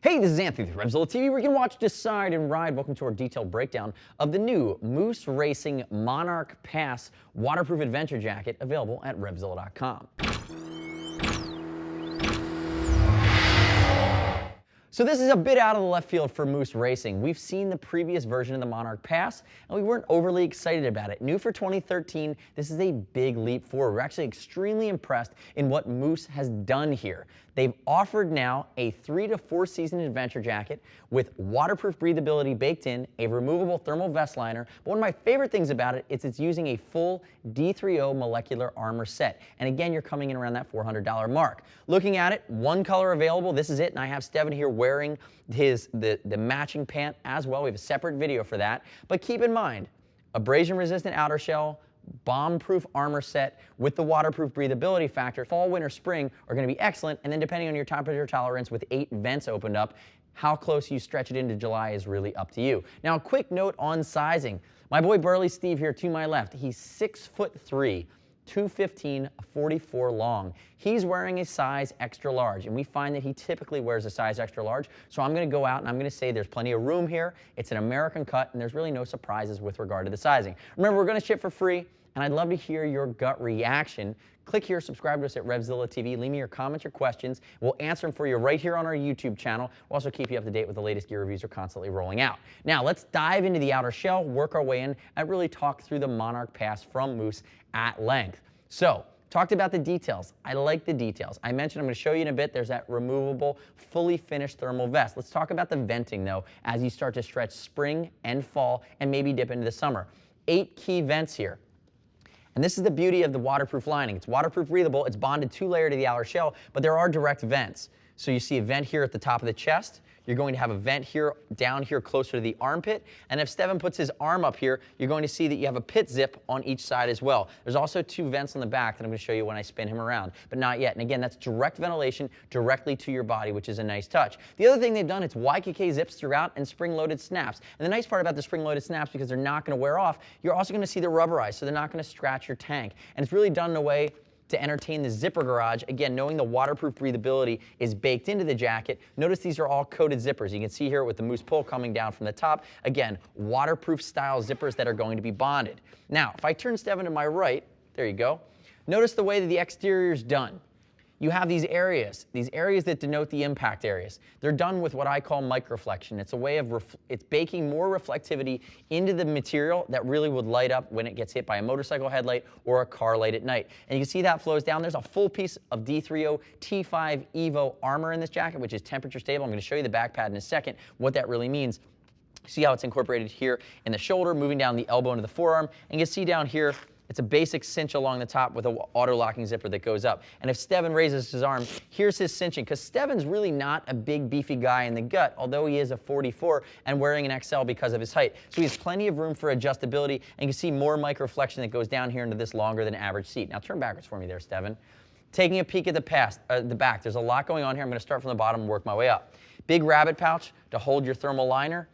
Hey, this is Anthony with RevZilla TV, where you can watch, decide, and ride. Welcome to our detailed breakdown of the new Moose Racing Monarch Pass waterproof adventure jacket, available at RevZilla.com. So this is a bit out of the left field for Moose Racing. We've seen the previous version of the Monarch Pass, and we weren't overly excited about it. New for 2013, this is a big leap forward. We're actually extremely impressed in what Moose has done here. They've offered now a 3 to 4 season adventure jacket with waterproof breathability baked in, a removable thermal vest liner. But one of my favorite things about it is it's using a full D3O molecular armor set. And again, you're coming in around that $400 mark. Looking at it, one color available. This is it, and I have Steven here wearing the matching pant as well. We have a separate video for that. But keep in mind, abrasion-resistant outer shell, bomb-proof armor set with the waterproof breathability factor. Fall, winter, spring are going to be excellent, and then depending on your temperature tolerance with 8 vents opened up, how close you stretch it into July is really up to you. Now, a quick note on sizing. My boy Burly Steve here to my left, he's 6'3", 215, 44 long. He's wearing a size extra large, and we find that he typically wears a size extra large. So I'm going to go out and I'm going to say there's plenty of room here. It's an American cut, and there's really no surprises with regard to the sizing. Remember, we're going to ship for free, and I'd love to hear your gut reaction. Click here, subscribe to us at RevZilla TV. Leave me your comments, your questions. We'll answer them for you right here on our YouTube channel. We'll also keep you up to date with the latest gear reviews we're constantly rolling out. Now, let's dive into the outer shell, work our way in, and really talk through the Monarch Pass from Moose at length. So, talked about the details. I like the details. I mentioned, I'm going to show you in a bit, there's that removable, fully finished thermal vest. Let's talk about the venting, though, as you start to stretch spring and fall and maybe dip into the summer. 8 key vents here. And this is the beauty of the waterproof lining. It's waterproof breathable, it's bonded 2-layer to the outer shell, but there are direct vents. So you see a vent here at the top of the chest. You're going to have a vent here, down here closer to the armpit. And if Steven puts his arm up here, you're going to see that you have a pit zip on each side as well. There's also 2 vents on the back that I'm going to show you when I spin him around, but not yet. And again, that's direct ventilation directly to your body, which is a nice touch. The other thing they've done, it's Ykk zips throughout and spring-loaded snaps. And the nice part about the spring-loaded snaps, because they're not going to wear off, you're also going to see they're rubberized, so they're not going to scratch your tank. And it's really done in a way to entertain the zipper garage. Again, knowing the waterproof breathability is baked into the jacket. Notice these are all coated zippers. You can see here with the moose pull coming down from the top. Again, waterproof style zippers that are going to be bonded. Now, if I turn Steven to my right, there you go. Notice the way that the exterior is done. You have these areas that denote the impact areas. They're done with what I call microflexion. It's a way of, it's baking more reflectivity into the material that really would light up when it gets hit by a motorcycle headlight or a car light at night. And you can see that flows down. There's a full piece of D3O T5 Evo armor in this jacket, which is temperature stable. I'm going to show you the back pad in a second, what that really means. See how it's incorporated here in the shoulder, moving down the elbow into the forearm. And you can see down here, it's a basic cinch along the top with an auto-locking zipper that goes up. And if Steven raises his arm, here's his cinching, because Steven's really not a big, beefy guy in the gut, although he is a 44 and wearing an XL because of his height. So he has plenty of room for adjustability, and you can see more microflexion that goes down here into this longer than average seat. Now turn backwards for me there, Steven. Taking a peek at the back, there's a lot going on here. I'm going to start from the bottom and work my way up. Big rabbit pouch to hold your thermal liner.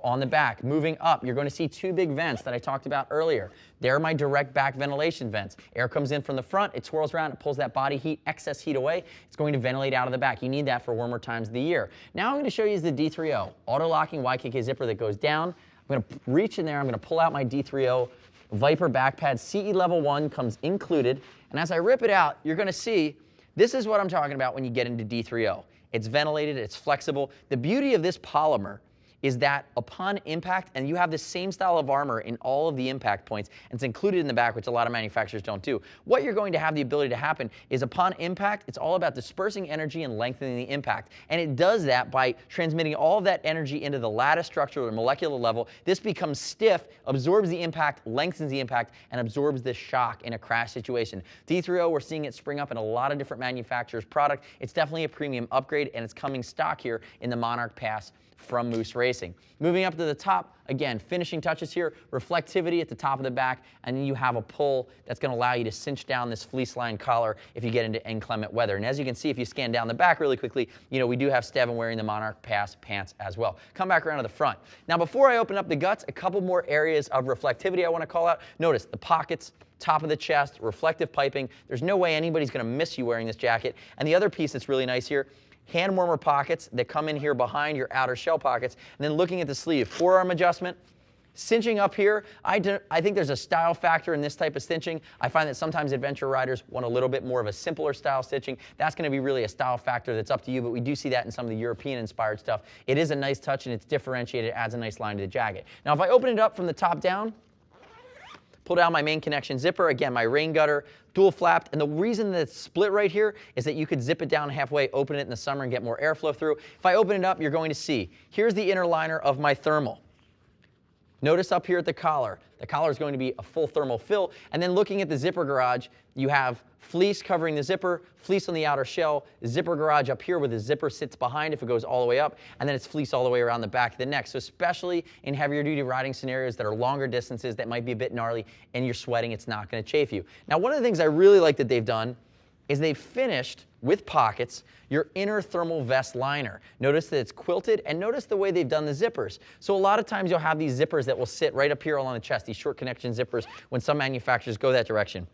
On the back, moving up, you're going to see 2 big vents that I talked about earlier. They're my direct back ventilation vents. Air comes in from the front, it swirls around, it pulls that body heat, excess heat away. It's going to ventilate out of the back. You need that for warmer times of the year. Now I'm going to show you is the D3O, auto-locking Ykk zipper that goes down. I'm going to reach in there, I'm going to pull out my D3O Viper back pad. CE level 1 comes included. And as I rip it out, you're going to see, this is what I'm talking about when you get into D3O. It's ventilated, it's flexible. The beauty of this polymer is that upon impact, and you have the same style of armor in all of the impact points, and it's included in the back, which a lot of manufacturers don't do. What you're going to have the ability to happen is upon impact, it's all about dispersing energy and lengthening the impact. And it does that by transmitting all of that energy into the lattice structure or molecular level. This becomes stiff, absorbs the impact, lengthens the impact, and absorbs the shock in a crash situation. D3O, we're seeing it spring up in a lot of different manufacturers' product. It's definitely a premium upgrade, and it's coming stock here in the Monarch Pass from Moose Racing. Moving up to the top, again, finishing touches here, reflectivity at the top of the back, and then you have a pull that's going to allow you to cinch down this fleece line collar if you get into inclement weather. And as you can see, if you scan down the back really quickly, you know, we do have Steven wearing the Monarch Pass pants as well. Come back around to the front. Now, before I open up the guts, a couple more areas of reflectivity I want to call out. Notice the pockets, top of the chest, reflective piping. There's no way anybody's going to miss you wearing this jacket. And the other piece that's really nice here, hand warmer pockets that come in here behind your outer shell pockets. And then looking at the sleeve, forearm adjustment. Cinching up here, I think there's a style factor in this type of cinching. I find that sometimes adventure riders want a little bit more of a simpler style stitching. That's going to be really a style factor that's up to you, but we do see that in some of the European-inspired stuff. It is a nice touch, and it's differentiated, adds a nice line to the jacket. Now, if I open it up from the top down, pull down my main connection zipper, again, my rain gutter, dual flapped, and the reason that it's split right here is that you could zip it down halfway, open it in the summer, and get more airflow through. If I open it up, you're going to see, here's the inner liner of my thermal. Notice up here at the collar is going to be a full thermal fill, and then looking at the zipper garage, you have fleece covering the zipper, fleece on the outer shell, zipper garage up here where the zipper sits behind if it goes all the way up, and then it's fleece all the way around the back of the neck. So especially in heavier duty riding scenarios that are longer distances that might be a bit gnarly and you're sweating, it's not going to chafe you. Now, one of the things I really like that they've done is they've finished with pockets your inner thermal vest liner. Notice that it's quilted, and notice the way they've done the zippers. So a lot of times you'll have these zippers that will sit right up here along the chest, these short connection zippers, when some manufacturers go that direction.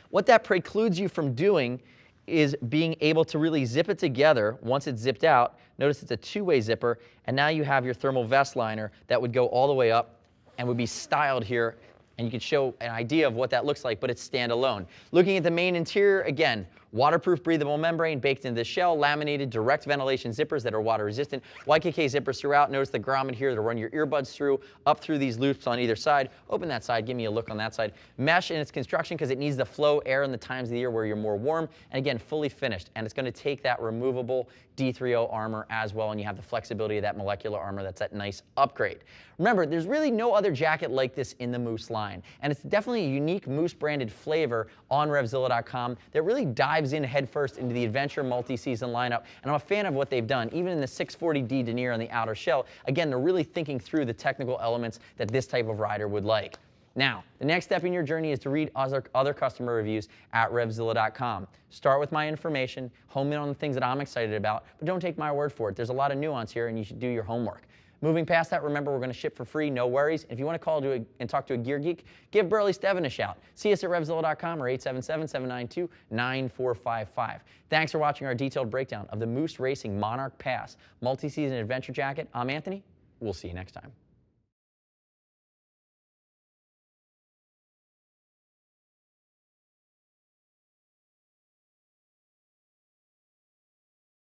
What that precludes you from doing is being able to really zip it together once it's zipped out. Notice it's a two-way zipper, and now you have your thermal vest liner that would go all the way up and would be styled here, and you can show an idea of what that looks like, but it's standalone. Looking at the main interior, again, waterproof breathable membrane baked into the shell, laminated direct ventilation zippers that are water resistant, Ykk zippers throughout. Notice the grommet here to run your earbuds through, up through these loops on either side. Open that side, give me a look on that side. Mesh in its construction because it needs to flow air in the times of the year where you're more warm, and again, fully finished. And it's going to take that removable D3O armor as well, and you have the flexibility of that molecular armor. That's that nice upgrade. Remember, there's really no other jacket like this in the Moose line, and it's definitely a unique Moose branded flavor on RevZilla.com that really dives in headfirst into the adventure multi-season lineup, and I'm a fan of what they've done. Even in the 640D denier on the outer shell, again, they're really thinking through the technical elements that this type of rider would like. Now, the next step in your journey is to read other customer reviews at RevZilla.com. Start with my information, home in on the things that I'm excited about, but don't take my word for it. There's a lot of nuance here, and you should do your homework. Moving past that, remember, we're going to ship for free, no worries. If you want to call and talk to a gear geek, give Burley Steven a shout. See us at RevZilla.com or 877-792-9455. Thanks for watching our detailed breakdown of the Moose Racing Monarch Pass multi-season adventure jacket. I'm Anthony. We'll see you next time.